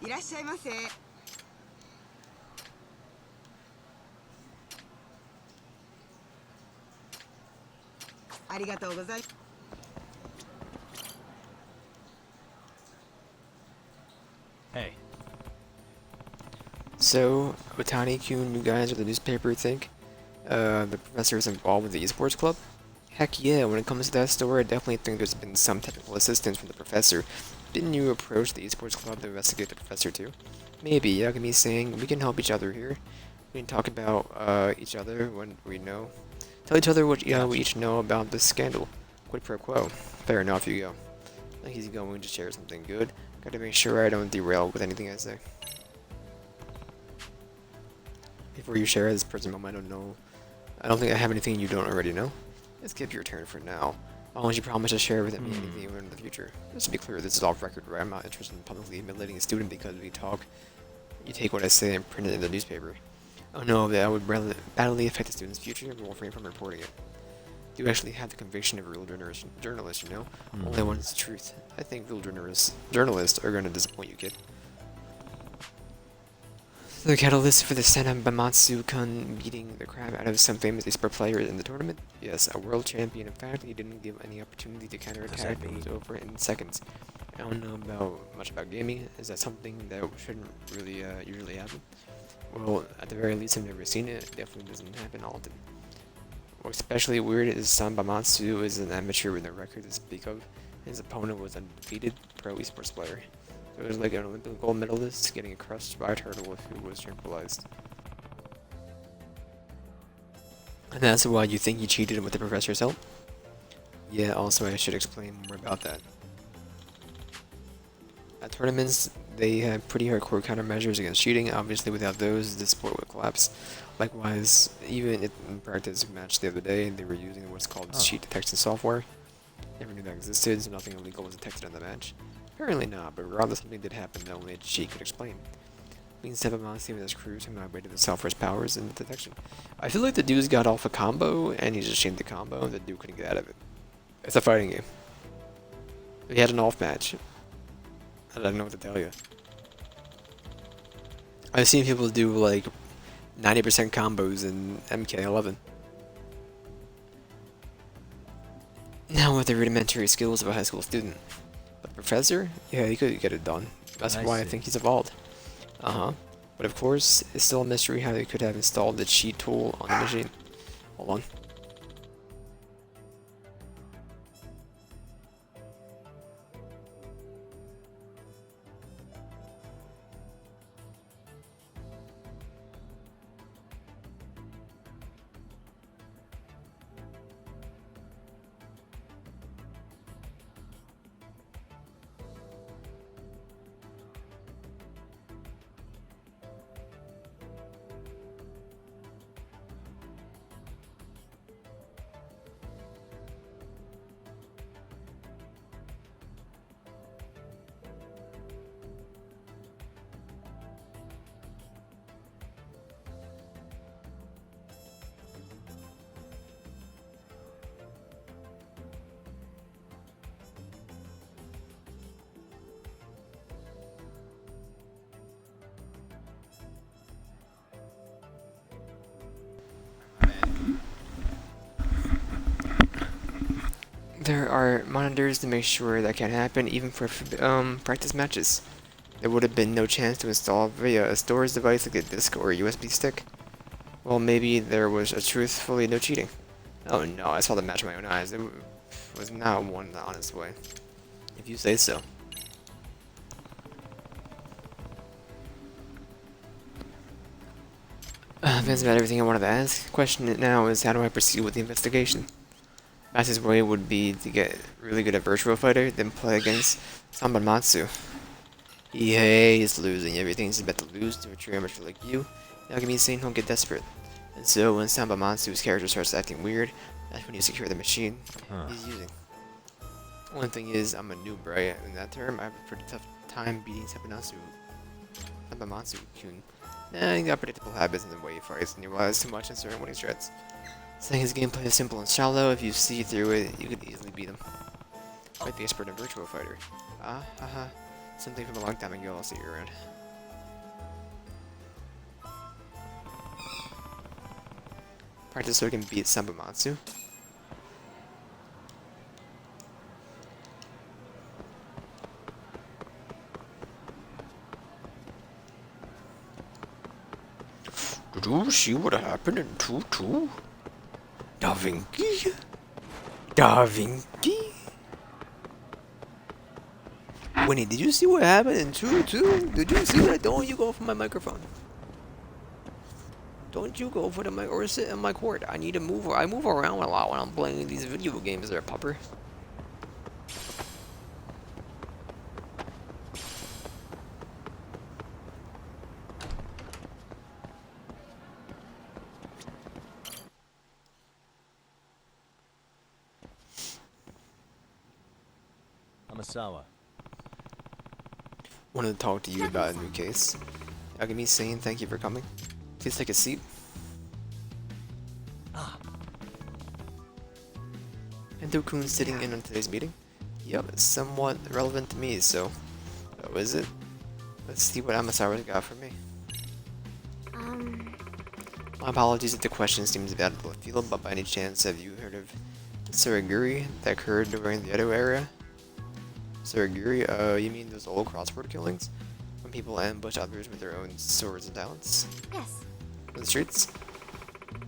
らっしゃいませ。ありがとうございます。Hey. So, Otani-kun, you guys with the newspaper think the professor is involved with the esports club? Heck yeah, when it comes to that story, I definitely think there's been some technical assistance from the professor. Didn't you approach the esports club to investigate the professor too? Maybe, Yagami saying we can help each other here. We can talk about each other when we know. Tell each other what we each know about this scandal. Quid pro quo. Fair enough, you go. Like he's going to share something good. Gotta make sure I don't derail with anything I say. Before you share this present moment, I don't think I have anything you don't already know. Let's skip your turn for now. As long as you promise to share with me anything you learn in the future. Just to be clear, this is off record, right? I'm not interested in publicly humiliating a student because we talk. You take what I say and print it in the newspaper. Oh no, that would badly affect the student's future and will refrain from reporting it. You actually have the conviction of a real journalist, you know? Only one is the truth. I think real journalists are going to disappoint you, kid. The catalyst for the Senbamatsu-kun beating the crap out of some famous esports player in the tournament? Yes, a world champion. In fact, he didn't give any opportunity to counterattack and was over in seconds. I don't know much about gaming. Is that something that shouldn't really usually happen? Well, at the very least, I've never seen it. It definitely doesn't happen often. What's especially weird is Senbamatsu is an amateur with no record to speak of. His opponent was a undefeated pro esports player. It was like an Olympic gold medalist getting crushed by a turtle who was tranquilized. And that's why you think you cheated with the professor's help? Yeah, also I should explain more about that. At tournaments, they have pretty hardcore countermeasures against cheating. Obviously, without those, the sport would collapse. Likewise, even in practice match the other day, they were using what's called cheat detection software. Never knew that existed, so nothing illegal was detected in the match. Apparently not, but regardless, something did happen that only a cheat could explain. Means Senbamatsu and his crew somehow upgraded the software's powers in the detection. I feel like the dude's got off a combo, and he just chained the combo, and the dude couldn't get out of it. It's a fighting game. He had an off match. I don't know what to tell you. I've seen people do like 90% combos in MK11. Now with the rudimentary skills of a high school student. But professor? Yeah, he could get it done. That's why I think he's evolved. But of course, it's still a mystery how they could have installed the cheat tool on the machine. Hold on. There are monitors to make sure that can't happen, even for practice matches. There would have been no chance to install via a storage device like a disk or a USB stick. Well, maybe there was truthfully no cheating. Oh no, I saw the match with my own eyes. It was not won the honest way. If you say so. That's about everything I wanted to ask. Question now is how do I proceed with the investigation? Fastest way would be to get really good at Virtua Fighter, then play against Senbamatsu. He's losing everything. He's about to lose to a true amateur like you. Yagami saying he'll get desperate. And so when Senbamatsu's character starts acting weird, that's when you secure the machine he's using. One thing is, I'm a noob, right? In that term, I have a pretty tough time beating Senbamatsu-kun. Nah, he got predictable habits in the way he fights, and he relies too much on certain winning strats. Saying his gameplay is simple and shallow, if you see through it, you could easily beat him. Quite the expert in Virtua Fighter. Something from a long time ago, I'll see you around. Practice so I can beat Sambamatsu. Did you see what happened in 2-2? Da Vinci? Da Vinci? Winnie, did you see what happened in 2-2? Did you see that? Don't you go for my microphone. Don't you go for the mic or sit on my court. I need to move. I move around a lot when I'm playing these video games there, pupper. Amasawa. Wanted to talk to you about a new case. Yagami saying thank you for coming. Please take a seat. Endo-kun sitting in on today's meeting? Yep, it's somewhat relevant to me, so... Oh, is it? Let's see what Amasawa's got for me. My apologies if the question seems bad of left field, but by any chance have you heard of Suriguri that occurred during the Edo era? Suriguri? You mean those old crossword killings? When people ambush others with their own swords and talents? Yes. On the streets?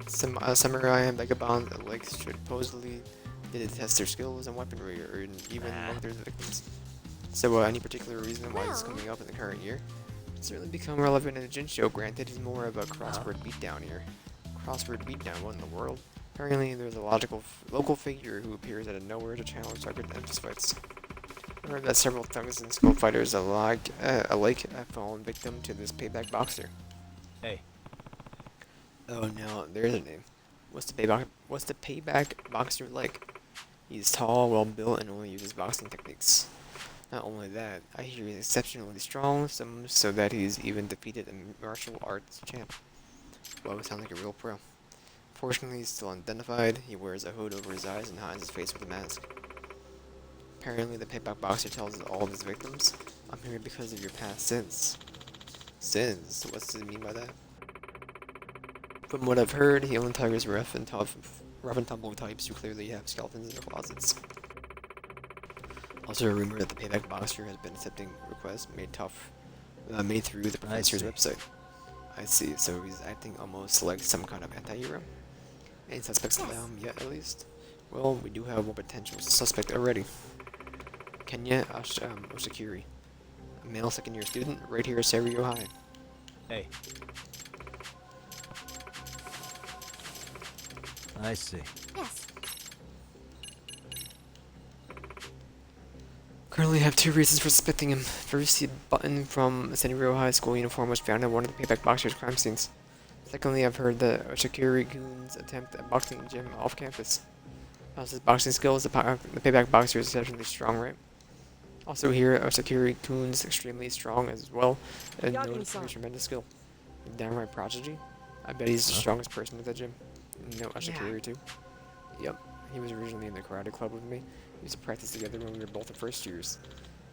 Some samurai and vagabonds alike supposedly did test their skills and weaponry, or even among their victims. So, any particular reason why this is coming up in the current year? It's certainly become relevant in the Jin show. Granted, it's more of a crossword beatdown here. Crossword beatdown, what in the world? Apparently, there's a local figure who appears out of nowhere to challenge target and fist fights. I heard that several thugs and skull fighters alike have fallen victim to this payback boxer. Hey. Oh, now there's a name. What's the payback boxer like? He's tall, well built, and only uses boxing techniques. Not only that, I hear he's exceptionally strong, so that he's even defeated a martial arts champ. Well, he sounds like a real pro. Fortunately, he's still unidentified. He wears a hood over his eyes and hides his face with a mask. Apparently, the payback boxer tells all of his victims, "I'm here because of your past sins." Sins? What does it mean by that? From what I've heard, he only targets rough and tumble types who clearly have skeletons in their closets. Also, a rumor that the payback boxer has been accepting requests made through the professor's website. I see, so he's acting almost like some kind of anti-hero. Any suspects down yet, at least? Well, we do have one potential suspect already. Kenya Oshikiri, a male second-year student, right here at Seiryo High. Hey. I see. Yes. Currently have two reasons for suspecting him. First, the button from Seiryo High School uniform was found in one of the payback boxer's crime scenes. Secondly, I've heard that Oshikiri-kun's attempt at boxing gym off campus. How's his boxing skills? The payback boxer is exceptionally strong, right? Also here, Oshikiri-kun's extremely strong as well, and known for his tremendous skill. Downright prodigy. I bet he's the strongest person at the gym. No, Oshikiri too. Yep, he was originally in the karate club with me. We used to practice together when we were both in first years.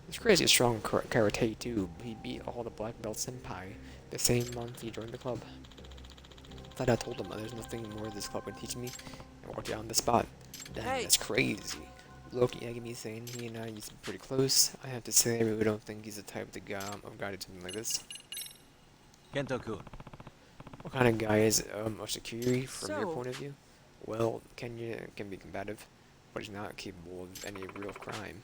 He's crazy strong karate too. He beat all the black belt senpai the same month he joined the club. Thought I told him there's nothing more this club would teach me, and walked out on the spot. Dang, that's crazy. Loki Yagami saying he and I used to be pretty close. I have to say I really don't think he's the type of guy to do something like this. Kento-kun. What kind of guy is Oshikiri from your point of view? Well, Kenya can be combative, but he's not capable of any real crime.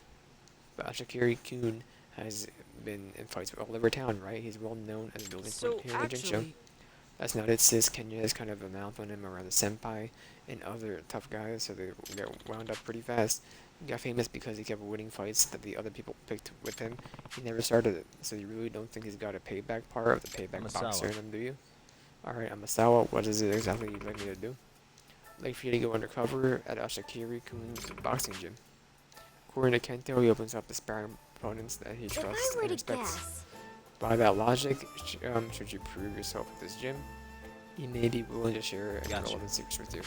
But Oshikiri-kun has been in fights all over town, right? He's well known as a building point here in the Jin show. That's not it, sis. Kenya has kind of a mouth on him around the senpai and other tough guys, so they get wound up pretty fast. He got famous because he kept winning fights that the other people picked with him. He never started it, so you really don't think he's got a payback part of the payback boxer in him, do you? Alright, Amasawa, what is it exactly you'd like me to do? I'd like for you to go undercover at Oshikiri-kun's boxing gym. According to Kento, he opens up the sparring opponents that he trusts and respects. By that logic, should you prove yourself at this gym, he may be willing to share relevant secrets with you.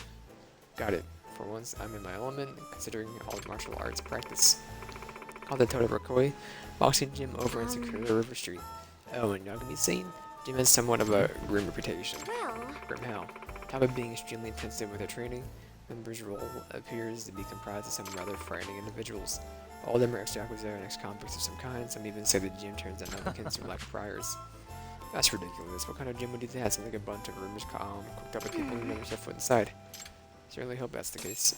Got it. For once, I'm in my element, considering all martial arts practice. Called the Todorokoi boxing gym over in Sakura River Street. Oh, and Yagami saying, gym has somewhat of a grim reputation. Well, Grim how? top of being extremely intensive with their training, members' role appears to be comprised of some rather frightening individuals. All of them are ex-yakuza and ex-convicts of some kind. Some even say the gym turns on applicants who lack priors. That's ridiculous. What kind of gym would do that? Sounds like a bunch of rumors cooked up with people who never set foot inside. Certainly hope that's the case.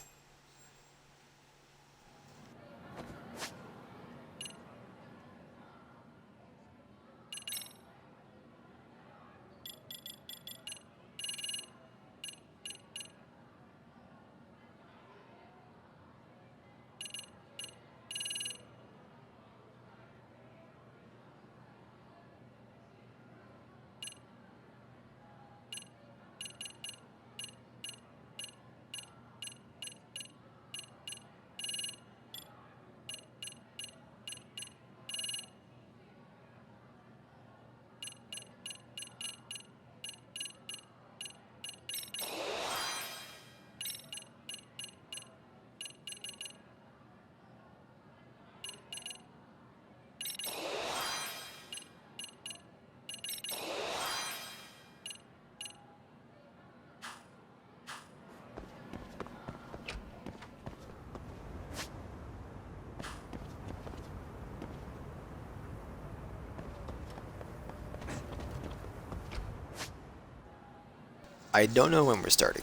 I don't know when we're starting.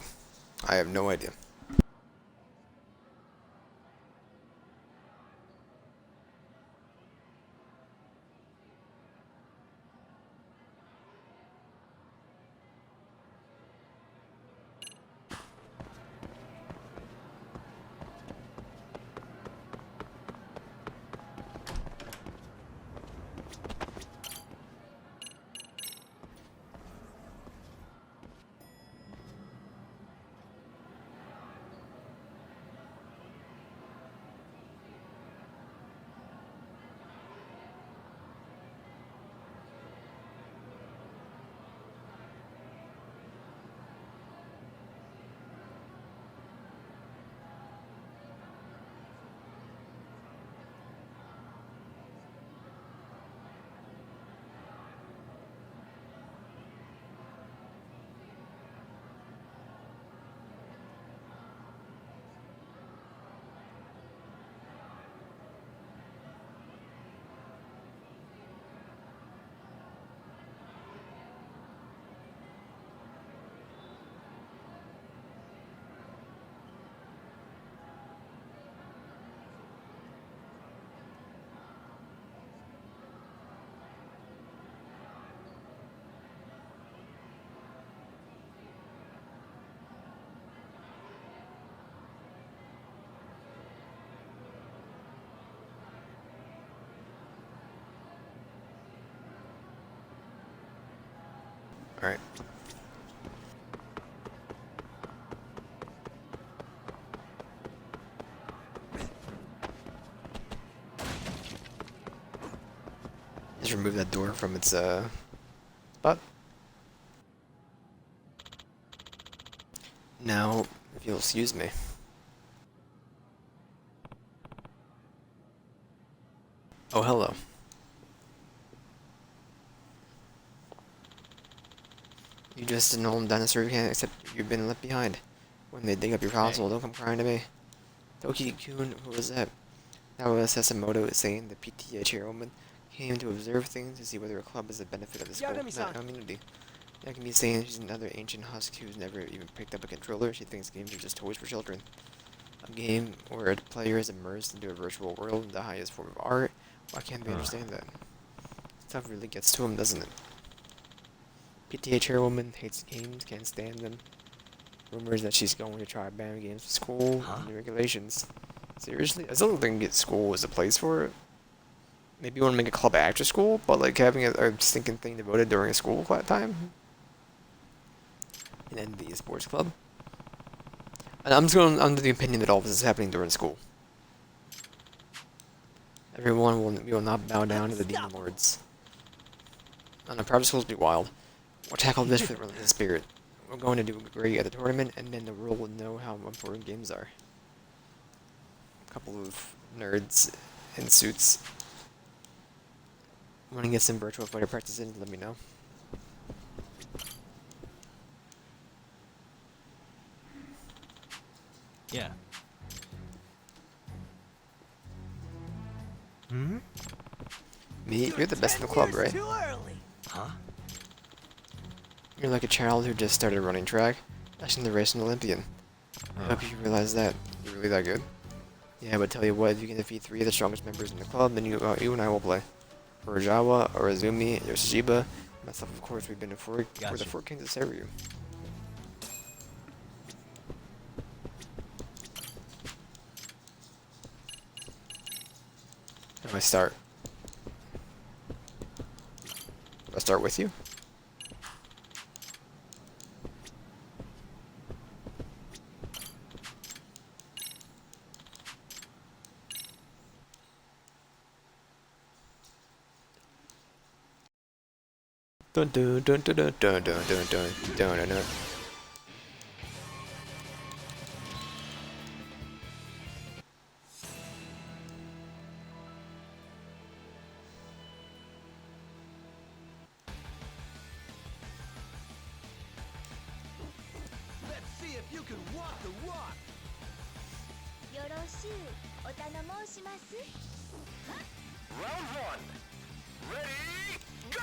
I have no idea. Alright. Just remove that door from its spot. Now, if you'll excuse me. Oh, hello. You just an old dinosaur who can't accept you've been left behind. When they dig up your fossil, don't come crying to me. Toki-kun, who was that? That was Sasimoto saying the PTA chairwoman came to observe things to see whether a club is the benefit of the school, not community. Yakumi saying she's another ancient husk who's never even picked up a controller. She thinks games are just toys for children. A game where a player is immersed into a virtual world, the highest form of art. Why can't they understand that? Stuff really gets to him, doesn't it? PTA chairwoman hates games, can't stand them. Rumors that she's going to try ban games from school, new regulations. Seriously? I still don't think school is a place for it. Maybe you want to make a club after school, but like having a stinking thing devoted during a school time. And then the sports club. And I'm just going under the opinion that all this is happening during school. Everyone will not bow down to the demon lords. And private schools be wild. We'll tackle this with relentless spirit. We're going to do great at the tournament, and then the world will know how important games are. A couple of nerds in suits. Want to get some virtual fighter practice in? Let me know. Yeah. Me, you're the best in the club, right? Too early. Huh? You're like a child who just started running track, actually the racing Olympian. I hope you realize that. You're really that good. Yeah, but tell you what, if you can defeat 3 of the strongest members in the club, then you and I will play. Urajawa, Urazumi, Yoshiba, myself, of course, we've been we're the Gotcha. 4 kings of Seiryu. How do I start? Do I start with you? Dun dun dun dun dun dun dun dun dun dun dun dun. Let's see if you can walk the walk. よろしゅうお頼申します Round 1. Ready, go!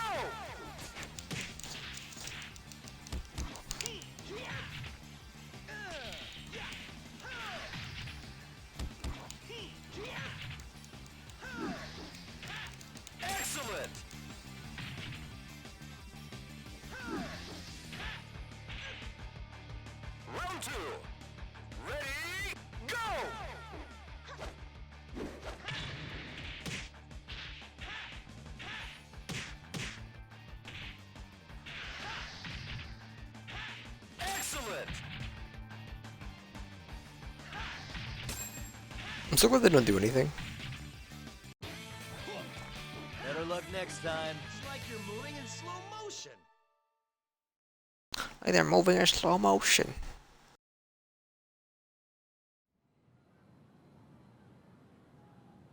Excellent! Round 2. Ready, go! Excellent! I'm so glad they don't do anything. Better luck next time. It's like you're moving in slow motion. Like they're moving in slow motion.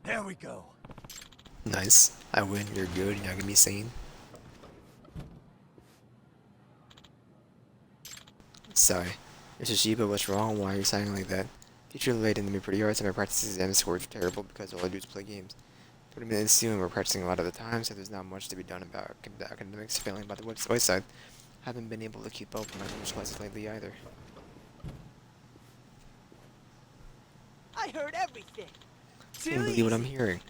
There we go. Nice. I win, you're good, you're not gonna be sane. Sorry. Yoshiba, what's wrong? Why are you sounding like that? Teacher laid into me pretty hard, so my practice exam scores are terrible because all I do is play games. 20 minutes soon, we're practicing a lot of the time, so there's not much to be done about the academics. Failing by the wayside. Haven't been able to keep up with my English classes lately either. I heard everything. Can't believe what I'm hearing.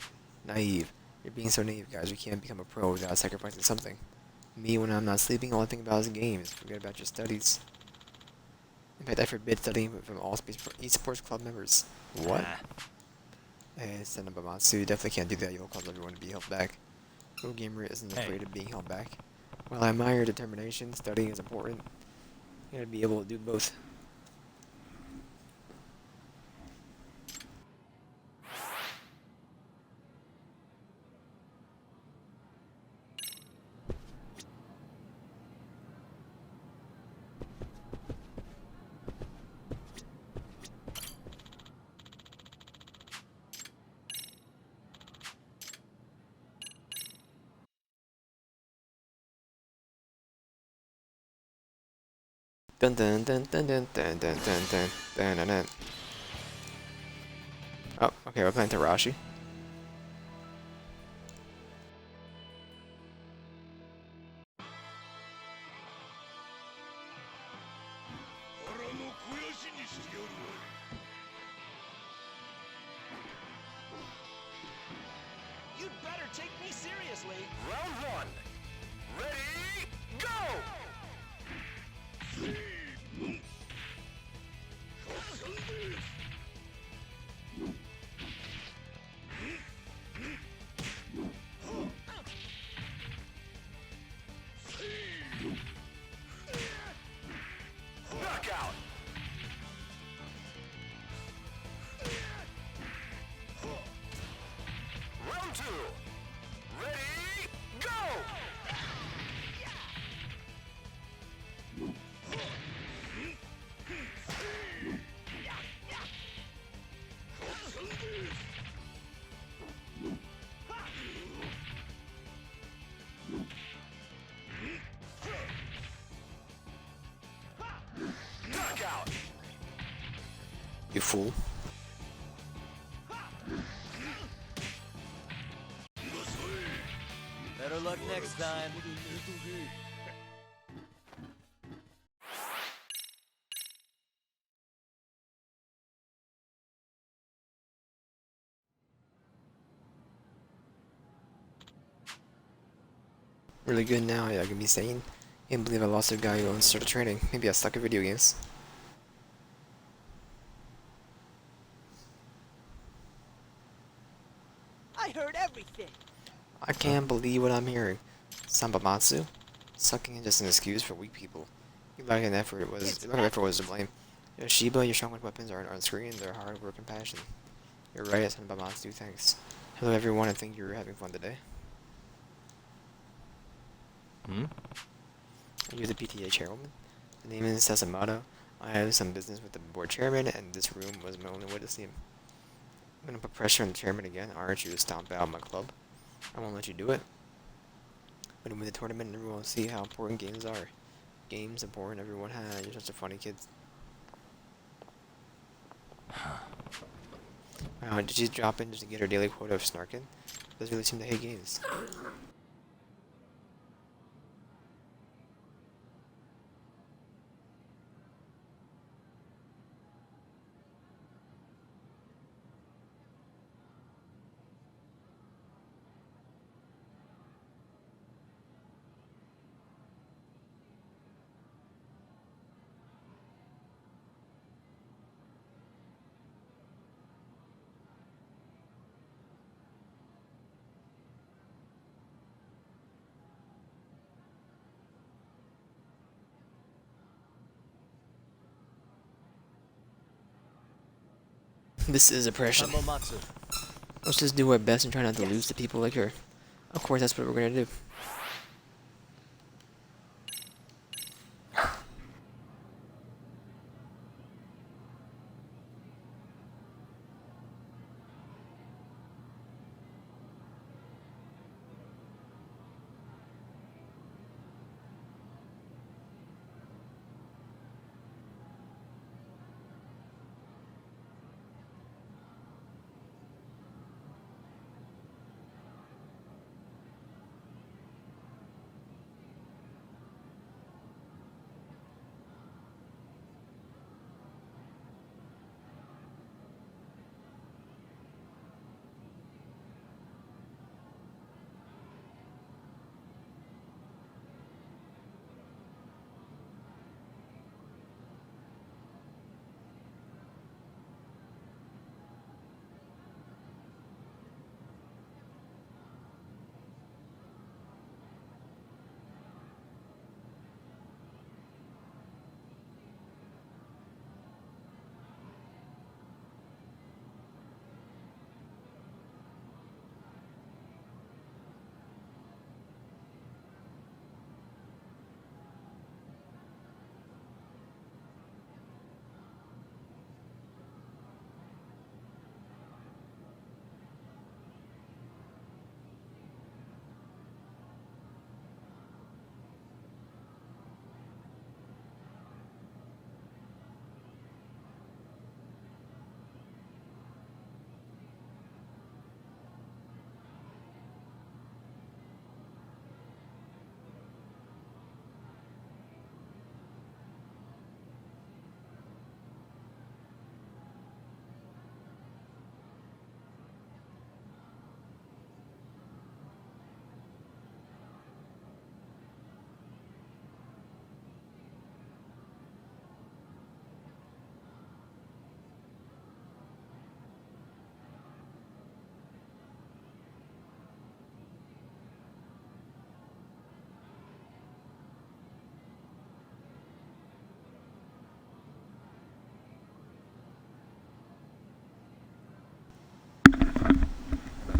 Naive. You're being so naive, guys. You can't become a pro without sacrificing something. Me, when I'm not sleeping, all I think about is games. Forget about your studies. In fact, I forbid studying from all esports club members. What? Hey, Senabamatsu, you definitely can't do that. You'll cause everyone to be held back. Pro gamer isn't Hey. afraid of being held back. While I admire your determination, studying is important. You gotta be able to do both. Dun dun dun dun dun dun dun dun dun dun dun dun. Oh, okay, we're playing Tarashi. You'd better take me seriously. Round 1. Ready, go! Knockout! Round 2. Ready, go! fool. Better luck next time. Really good now, I can be saying. Can't believe I lost a guy who owns started trading. Maybe I suck at video games. I heard everything. I can't believe what I'm hearing. Sambamatsu? Sucking is just an excuse for weak people. Your lack of effort was to blame. Yoshiba, your strongest weapons aren't on screen, they're hard work and passion. You're right, Sambamatsu, thanks. Hello everyone, I think you're having fun today. Are you the PTA chairwoman? The name is Sasamato. I have some business with the board chairman, and this room was my only way to see him. I'm gonna put pressure on the chairman again. Aren't you to stomp out my club? I won't let you do it. When we win the tournament, everyone will see how important games are. Games important, everyone has. You're such a funny kid. Wow, did she drop in just to get her daily quota of snarking? Doesn't really seem to hate games. This is oppression. Sambamatsu. Let's just do our best and try not to lose to people like her. Of course, that's what we're gonna do.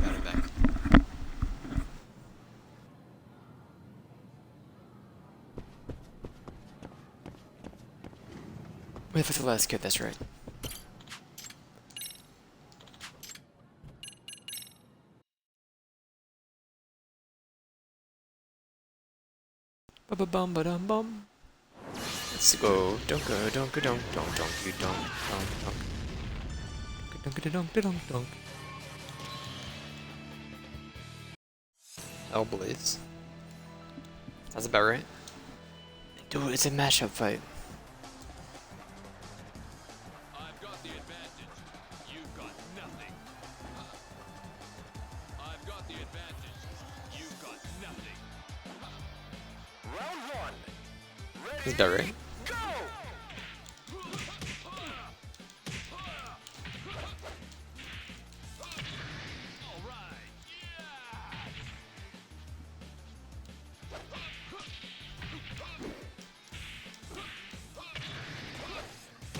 Got it back. Wait for the last kid, that's right. Ba-ba-bum ba-dum bum. Let's go. Don't go, don't go, don't you don't. Dunk. Hellblaze. That's about right. Dude, it's a matchup fight. I've got the advantage. You've got nothing. I've got the advantage. You've got nothing. Round one. Ready? That's about right. Go! All right.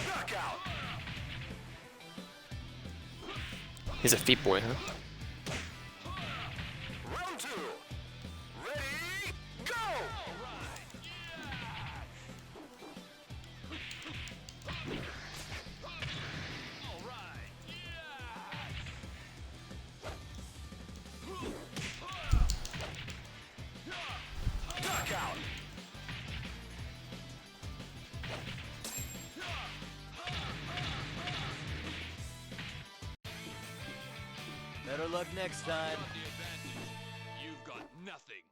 Knockout. He's a feet boy, huh? Round two. Ready? Go! Knockout. Better luck next time. The advantage. You've got nothing.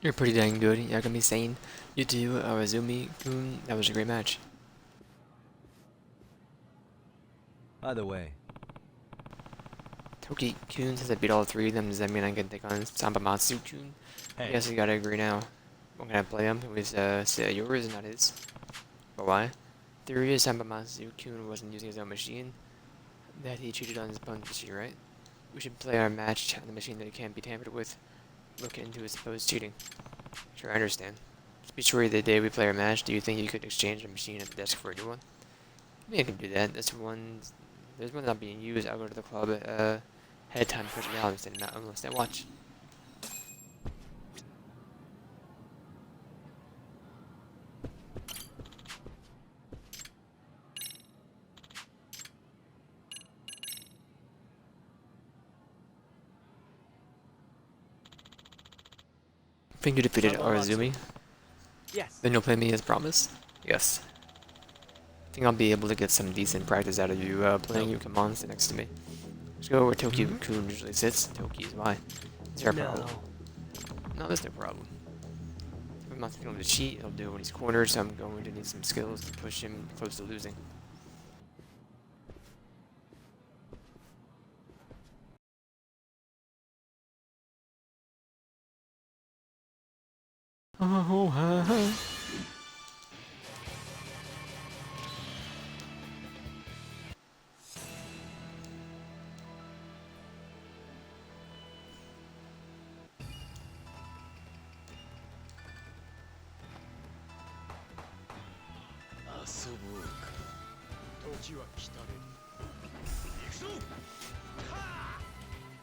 You're pretty dang good, Yagami Sane. You too, Arazumi-kun. That was a great match. Either way, Toki-kun says I beat all three of them. Does that mean I can take on Sambamatsu-kun? I guess we gotta agree now. I'm gonna play him. It was yours, not his. But why? Theory is Sambamatsu-kun wasn't using his own machine. That he cheated on his opponent's machine, right? We should play our match on the machine that can't be tampered with. Look into his supposed cheating. Sure, I understand. Just be sure the day we play our match, do you think you could exchange a machine at the desk for a new one? Maybe I can do that. There's one not being used. I'll go to the club head time, push it out instead watch. Think you defeated Arazumi? Yes. Then you'll play me as promised? Yes. I think I'll be able to get some decent practice out of you playing you commands next to me. Let's go where Toki-kun usually sits. Toki is why. Is there a problem? No, there's no problem. If I'm not thinking of the cheat, he'll do it when he's cornered, so I'm going to need some skills to push him close to losing. Oh, ha, ha.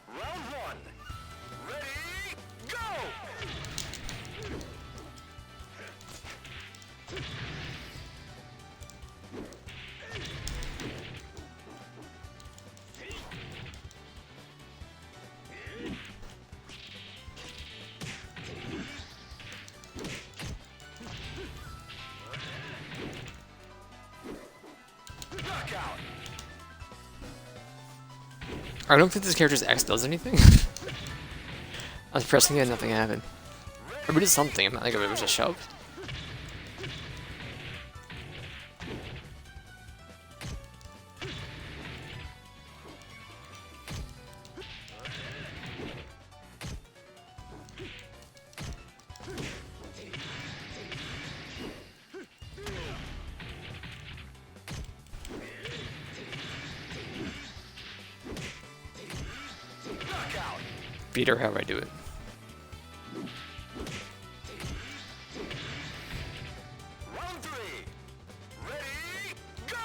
Round one. Ready? Go! Knockout. I don't think this character's X does anything. I was pressing it and nothing happened. Or it did something, I'm not like it was a shove. Knockout. Beat her how I do it. Round three. Ready? Go!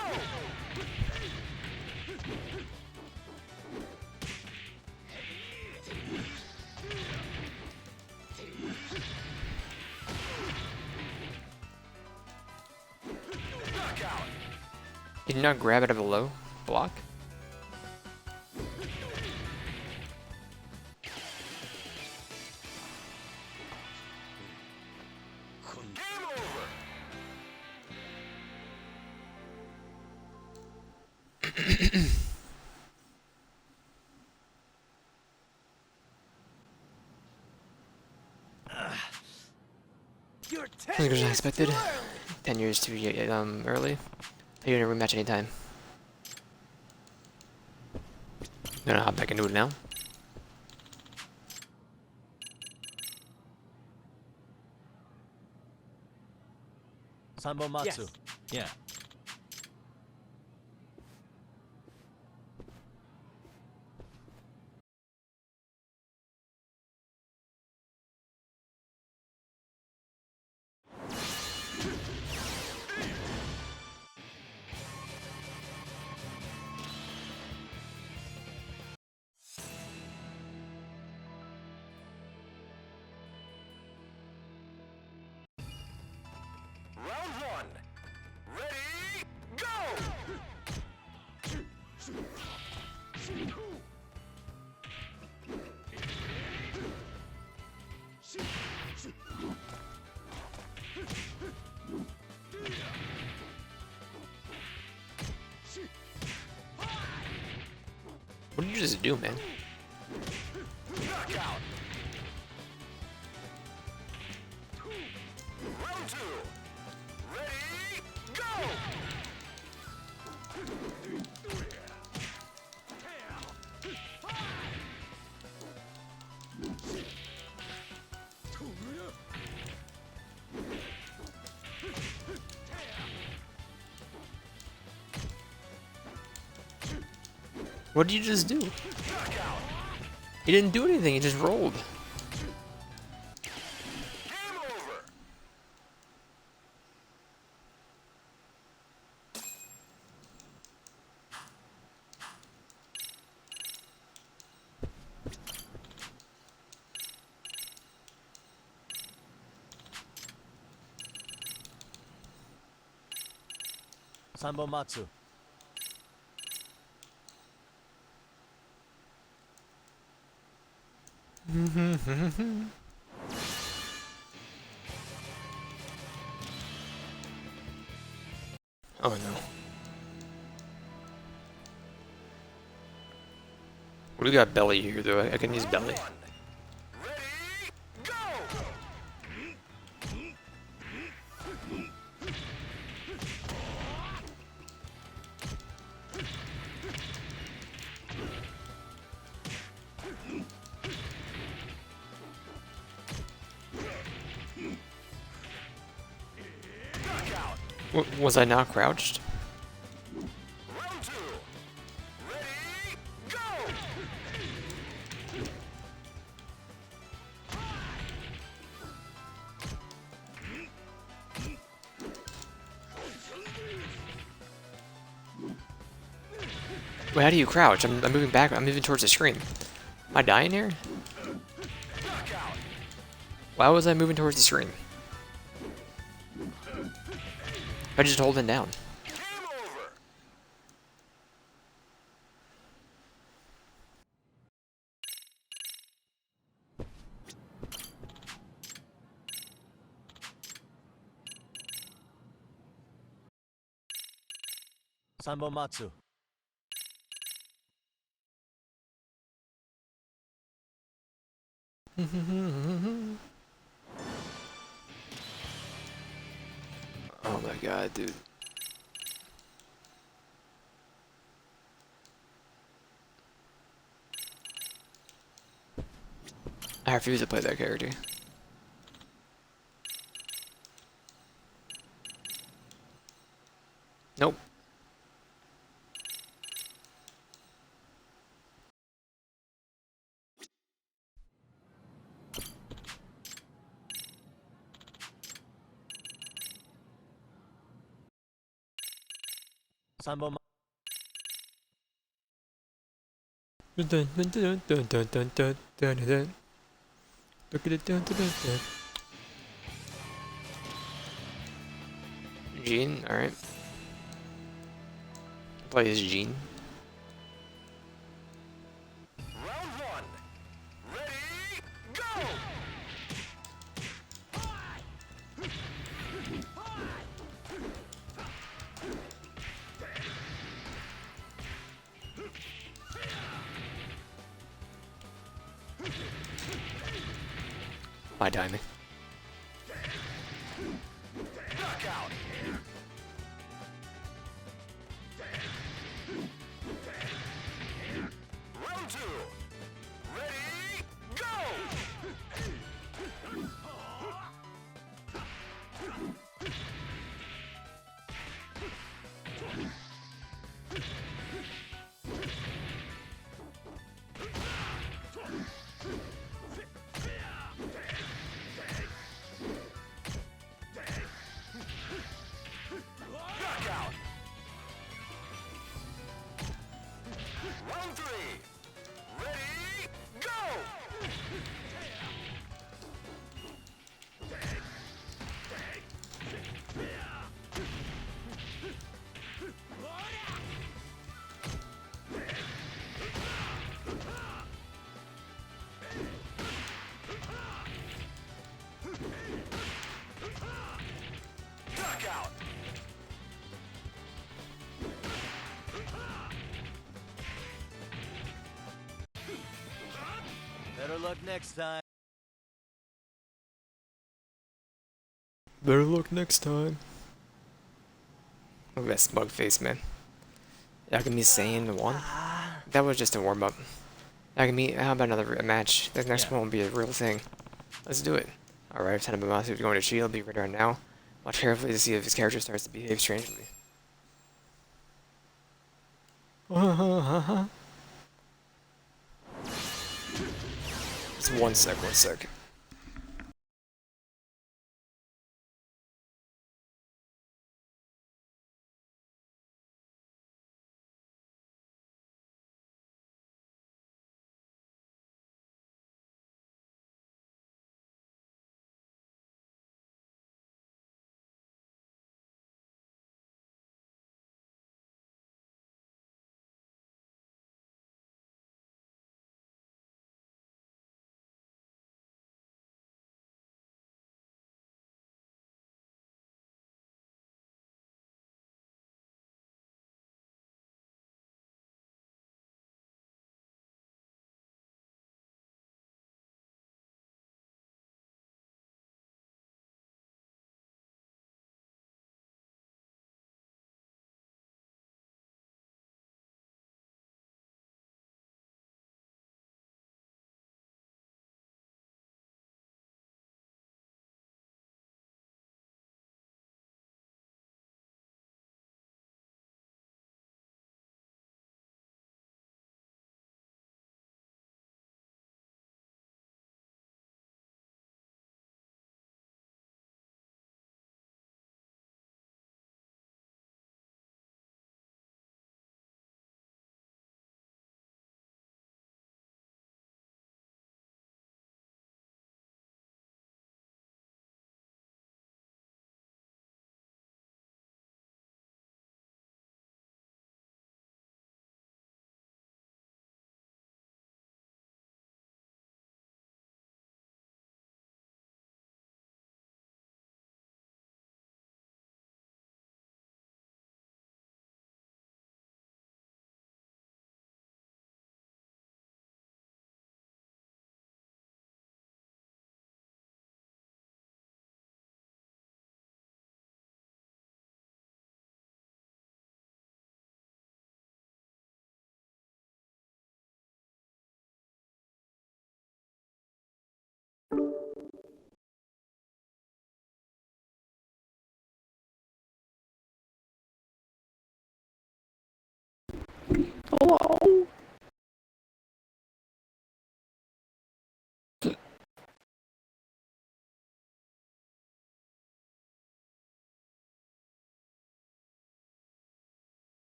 Knockout. Did you not grab it out of the low block? Game over. You're 10 As good as I years expected. too early. 10 years too early. Are you gonna rematch anytime? Gonna hop back into it now. Sambo Matsu. Yes. Yeah. Round one. Ready, go! What did you just do, man? Knockout. Round two. Ready, go! What did you just do? Knockout. He didn't do anything, he just rolled. Game over. Sambo Matsu. Oh no. We got belly here though. I can use belly. One. Ready, go! Knockout. Was I not crouched? Round two. Ready, go! Wait, how do you crouch? I'm moving back. I'm moving towards the screen. Am I dying here? Knockout. Why was I moving towards the screen? I just hold it down. Game over. Sambo Matsu. Oh my god, dude. I refuse to play that character. Nope. Sambo Gene, alright. Play as Gene. Round one. Ready, go! My timing. Knockout. Round 2. Ready, go! Knockout. Round 3. Ready, go! Knockout. Better luck next time. Better luck next time. Look at that smug face, man. Yagami Sane won? That was just a warm-up. Yagami, how about another match? The next Yeah. one will be a real thing. Let's do it. Alright, Senna Bamasu is going to shield, be ready on now. Watch carefully to see if his character starts to behave strangely. Just one sec.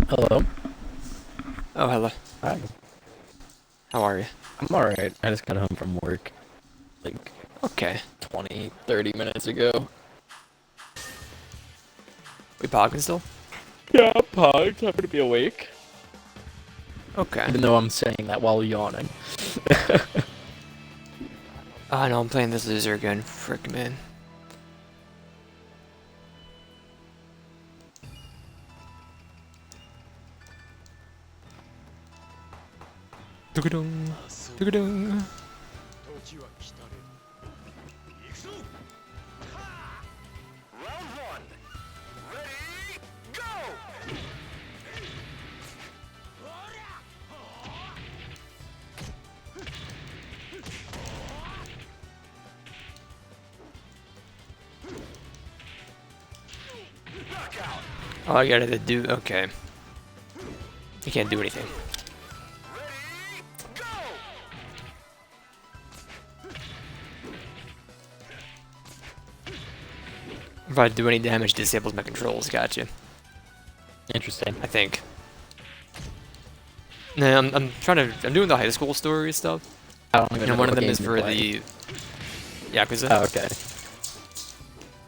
Hello. Oh, hello. Hi. How are you? I'm alright. I just got home from work like Okay. 20, 30 minutes ago. We pogging still? Yeah, I'm pumped. I'm gonna be awake. Okay. Even though I'm saying that while yawning. Oh no, I'm playing this loser again. Frick, man. Tugadung. Tugadung. Round one. Ready, go! Knockout. Oh, I gotta do. Okay. You can't do anything. Ready, go! If I do any damage, it disables my controls. Gotcha. Interesting. I think. No, I'm trying to. I'm doing the high school story stuff. I don't even know And one of what them is game you're for playing. the Yakuza. Oh, okay.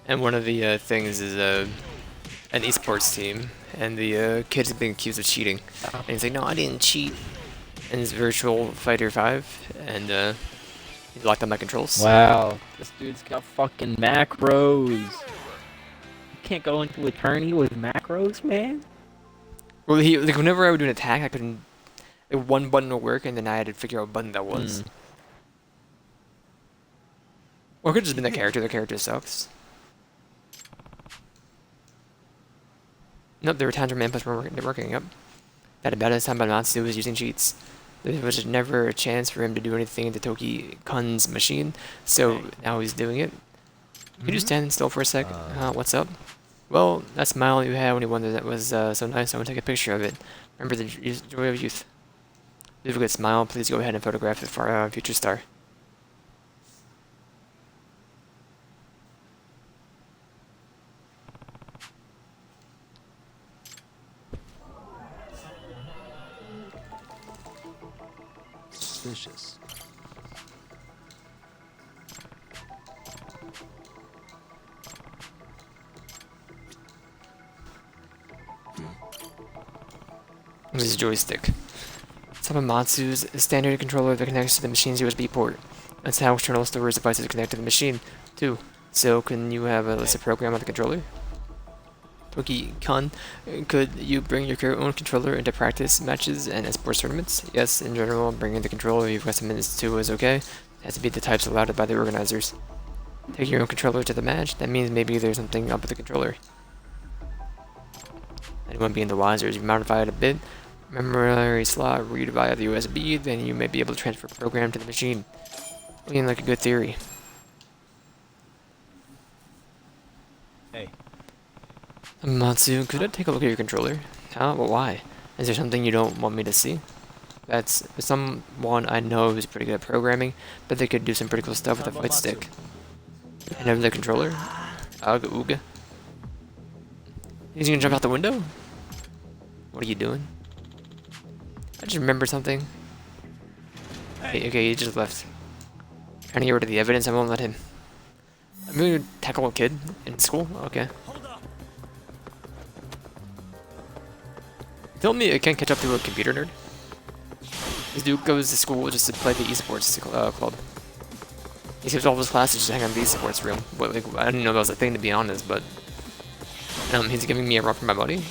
And one of the things is an esports team, and the kid's being accused of cheating. Oh. And he's like, no, I didn't cheat. And it's Virtual Fighter 5, and he locked on my controls. Wow. This dude's got fucking macros. You can't go into a tourney with macros, man. Well, he like whenever I would do an attack, I couldn't. Like, one button would work, and then I had to figure out what button that was. Or it could have just been the character. The character sucks. Nope, there were times where my inputs weren't working. Yep. That about his time Matsu was using cheats. There was never a chance for him to do anything into Toki Kun's machine, so now he's doing it. Can you just stand still for a sec? What's up? Well, that smile you had when you won that was so nice. I want to take a picture of it. Remember the joy of youth. If you have a good smile, please go ahead and photograph it for our future star. Suspicious. This is joystick. Samamatsu's standard controller that connects to the machine's USB port. That's how external storage devices connect to the machine, too. So, can you have a listed program on the controller? Toki-kun, could you bring your own controller into practice matches and sports tournaments? Yes, in general, bringing the controller you've customized to is okay. It has to be the types allowed by the organizers. Take your own controller to the match, that means maybe there's something up with the controller. Anyone being the wiser, as you modify it a bit, memory slot read via the USB, then you may be able to transfer the program to the machine. Looking like a good theory. Hey. Matsu, could I take a look at your controller? Huh? Well, why? Is there something you don't want me to see? That's someone I know who's pretty good at programming, but they could do some pretty cool stuff with a fight stick. And have the controller? Ugh, ooga. He's gonna jump out the window? What are you doing? I just remembered something. Okay, he just left. Trying to get rid of the evidence, I won't let him. I'm gonna tackle a kid in school? Okay. Tell me I can't catch up to a computer nerd. This dude goes to school just to play the esports club. He skips all of his classes just to hang on the esports room. But, like, I didn't know that was a thing, to be honest, but he's giving me a run for my money.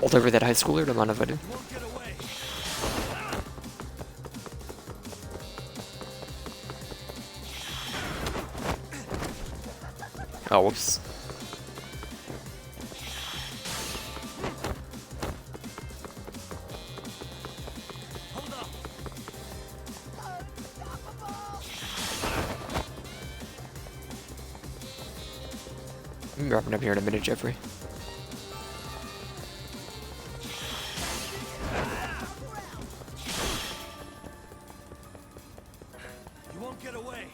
Ult over that high schooler, don't mind if I do. Oh, whoops. I'm wrapping up here in a minute, Jeffrey. You won't get away.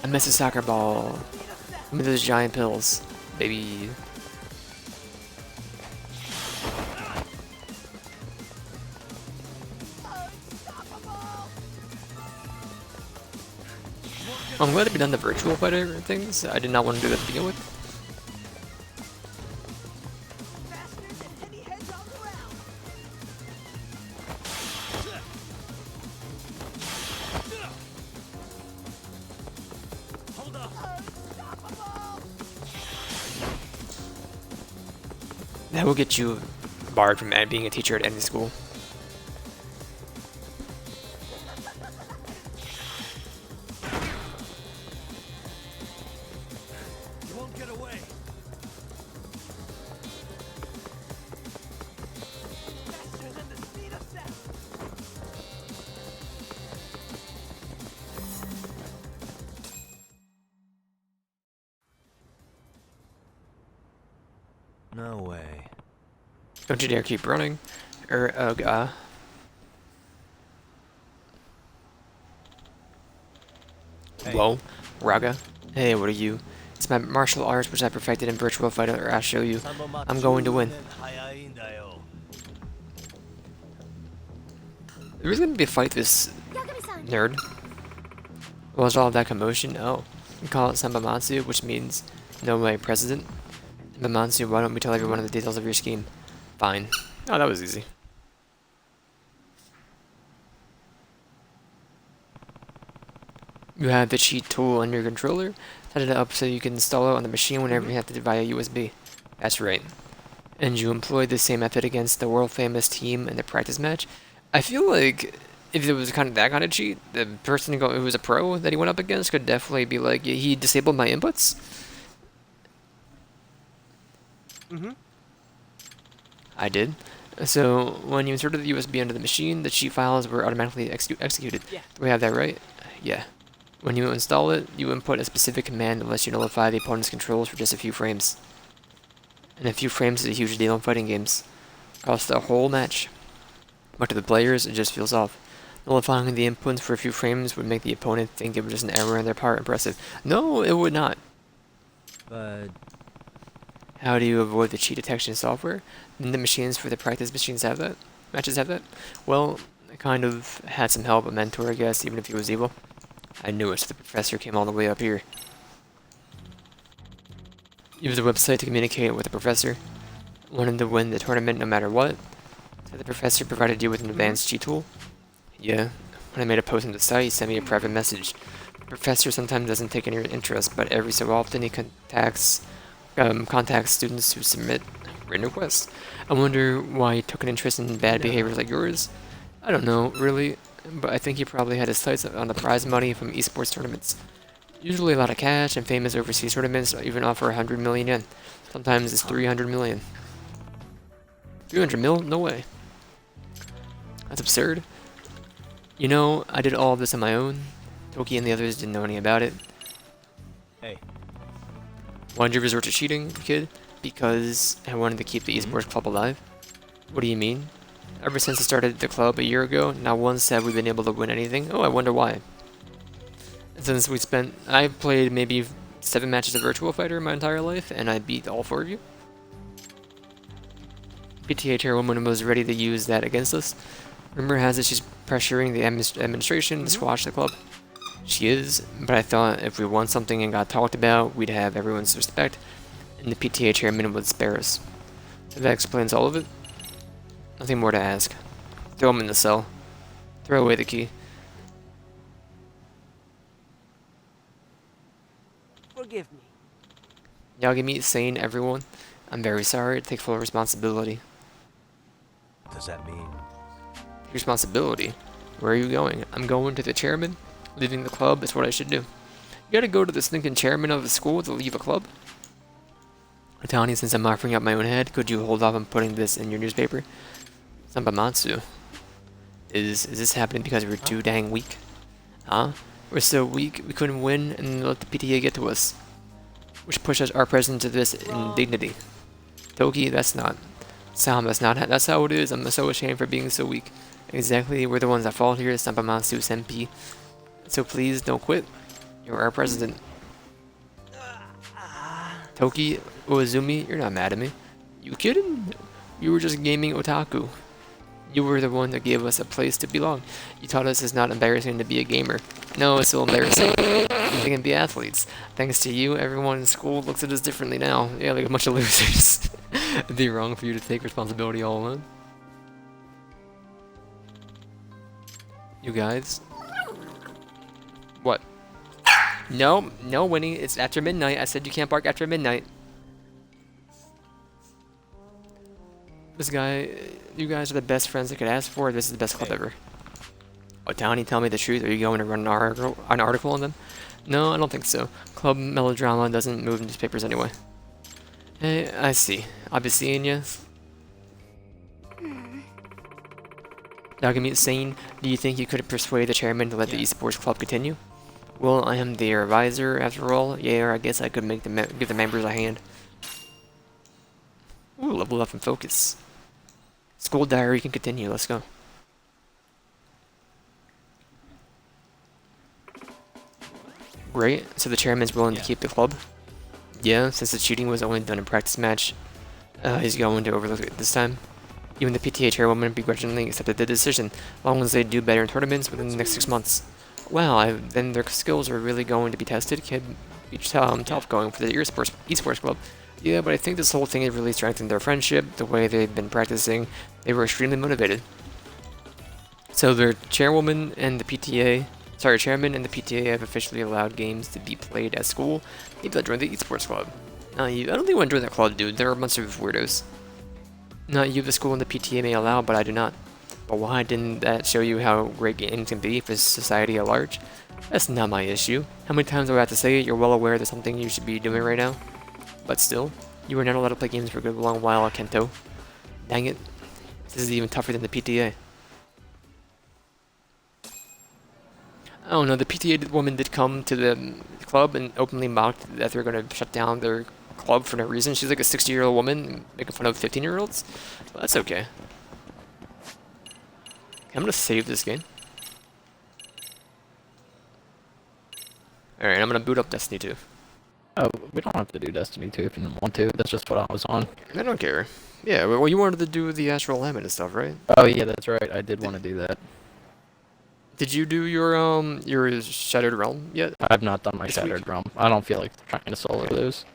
I miss a soccer ball. Give me those giant pills, baby. I'm glad to be done the virtual fighter things. I did not want to do that to begin with. Faster than heavy heads on the ground. Hold up. That will get you barred from being a teacher at any school. You won't get away. Faster than the speed of sound. No way. Don't you dare keep running. Hey. Whoa, Raga. Hey, what are you? It's my martial arts which I perfected in Virtual Fighter. I'll show you. I'm going to win. There's gonna be a fight this Yagami-san. nerd. What was all that commotion? Oh, we call it Sambamatsu, which means no way, President. Sambamatsu, why don't we tell everyone the details of your scheme? Fine. Oh, that was easy. You have the cheat tool on your controller. Set it up so you can install it on the machine whenever you have to do it via USB. That's right. And you employed the same method against the world-famous team in the practice match. I feel like if it was kind of that kind of cheat, the person who was a pro that he went up against could definitely be like, yeah, he disabled my inputs. I did. So when you inserted the USB into the machine, the cheat files were automatically executed. Yeah. Do we have that right? Yeah. When you install it, you input a specific command that lets you nullify the opponent's controls for just a few frames. And a few frames is a huge deal in fighting games. Costs the whole match. But to the players, it just feels off. Nullifying the inputs for a few frames would make the opponent think it was just an error on their part. Impressive. No, it would not. But How do you avoid the cheat detection software? Didn't the machines for the practice machines have that? Matches have that? Well, I kind of had some help, a mentor, I guess, even if he was evil. I knew it, so the professor came all the way up here. Used a website to communicate with the professor. Wanted to win the tournament no matter what. So the professor provided you with an advanced cheat tool. Yeah. When I made a post on the site, he sent me a private message. The professor sometimes doesn't take any interest, but every so often he contacts students who submit written requests. I wonder why he took an interest in bad behaviors like yours. I don't know, really, but I think he probably had his sights on the prize money from esports tournaments. Usually a lot of cash, and famous overseas tournaments even offer 100 million yen. Sometimes it's 300 million. 300 mil? No way. That's absurd. You know, I did all of this on my own. Toki and the others didn't know anything about it. Hey. Why'd you resort to cheating, kid? Because I wanted to keep the esports club alive. What do you mean? Ever since I started the club a year ago, not once have we been able to win anything. Oh, I wonder why. Since I played maybe 7 matches of Virtual Fighter my entire life, and I beat all 4 of you. PTA chairwoman was ready to use that against us. Rumor has it she's pressuring the administration to squash the club. She is, but I thought if we won something and got talked about, we'd have everyone's respect, and the PTA chairman would spare us. So that explains all of it. Nothing more to ask. Throw him in the cell. Throw away the key. Forgive me. Yagami is saying, everyone, I'm very sorry. Take full responsibility. What does that mean? Responsibility? Where are you going? I'm going to the chairman. Leaving the club is what I should do. You gotta go to the stinking chairman of the school to leave a club? Otani, since I'm offering up my own head, could you hold off on putting this in your newspaper? Sambamatsu. Is this happening because we're too dang weak? Huh? We're so weak we couldn't win and let the PTA get to us. Which pushed our president to this indignity. Toki, that's not. Sam, that's how it is. I'm so ashamed for being so weak. Exactly, we're the ones that fall here, Sambamatsu Senpai. So please, don't quit. You're our president. Toki Uezumi, you're not mad at me. You kidding? You were just gaming otaku. You were the one that gave us a place to belong. You taught us it's not embarrassing to be a gamer. No, it's so embarrassing. They can be athletes. Thanks to you, everyone in school looks at us differently now. Yeah, like a bunch of losers. It'd be wrong for you to take responsibility all alone. You guys. What? No, no, Winnie. It's after midnight. I said you can't bark after midnight. This guy, you guys are the best friends I could ask for. This is the best club ever. Oh, Downey, tell me the truth. Are you going to run an article on them? No, I don't think so. Club melodrama doesn't move newspapers anyway. Hey, I see. I'll be seeing you. Nagamute saying, do you think you could persuade the chairman to let the esports club continue? Well, I am their advisor, after all. Yeah, I guess I could make give the members a hand. Ooh, level up and focus. School diary can continue. Let's go. Great. So the chairman's willing to keep the club? Yeah, since the cheating was only done in practice match, he's going to overlook it this time. Even the PTA chairwoman begrudgingly accepted the decision, as long as they do better in tournaments within the next 6 months. Wow, then their skills are really going to be tested. Kid beach tough going for the esports club. Yeah, but I think this whole thing has really strengthened their friendship, the way they've been practicing. They were extremely motivated. So their chairman and the PTA have officially allowed games to be played at school. Maybe they'll join the esports club. I don't think I want to join that club, dude. They're a bunch of weirdos. Not you, the school, and the PTA may allow, but I do not. But why didn't that show you how great games can be for society at large? That's not my issue. How many times do I have to say it? You're well aware there's something you should be doing right now. But still, you are not allowed to play games for a good long while, Kento. Dang it. This is even tougher than the PTA. I don't know, the PTA woman did come to the club and openly mocked that they're going to shut down their club for no reason. She's like a 60-year-old woman making fun of 15-year-olds. Well, that's okay. I'm going to save this game. Alright, I'm going to boot up Destiny 2. Oh, we don't have to do Destiny 2 if you don't want to. That's just what I was on. I don't care. Yeah, well, you wanted to do the Astral Alignment and stuff, right? Oh yeah, that's right. I did want to do that. Did you do your Shattered Realm yet? I've not done my This Shattered week? Realm. I don't feel like trying to solo those.